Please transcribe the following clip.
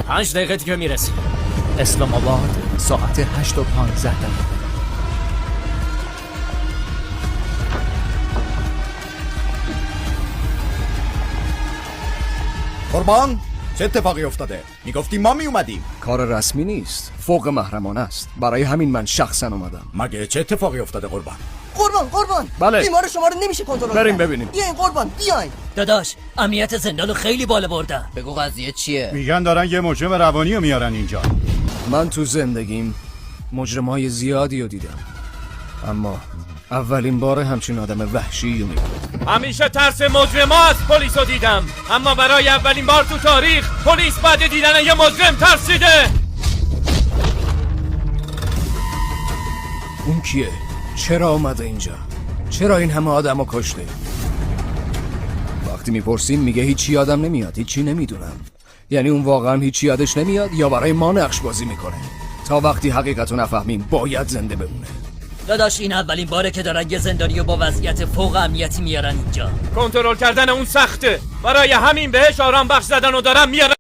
5 دقیقه دیگه میرسیم. اسلام آباد ساعت 8:15. قربان چه اتفاقی افتاده؟ میگفتی ما می اومدیم. کار رسمی نیست، فوق محرمانه است. برای همین من شخصا اومدم. مگه چه اتفاقی افتاده قربان؟ قربان بله. بیمار شما رو نمیشه کنترل بریم کرد. ببینیم. بیاین قربان بیاین. داداش امنیت زندان رو خیلی بالا بردن. بگو قضیه چیه؟ میگن دارن یه مجرم روانی رو میارن اینجا. من تو زندگیم مجرمای زیادی رو دیدم، اما اولین بار همچین آدم وحشی رو میبینم. همیشه ترس مجرما از پلیس رو دیدم، اما برای اولین بار تو تاریخ پلیس بعد دیدن یه مجرم ترسیده. اون کیه؟ چرا آمده اینجا؟ چرا این همه آدم رو کشته؟ وقتی میپرسیم میگه هیچی یادم نمیاد، هیچی نمیدونم. یعنی اون واقعا هیچی یادش نمیاد یا برای ما نقش بازی میکنه؟ تا وقتی حقیقت رو نفهمیم باید زنده بمونه. داداش این اولین باره که دارن یه زندانی رو با وضعیت فوق امنیتی میارن اینجا. کنترل کردن اون سخته، برای همین بهش آرام بخش زدن و دارن میارن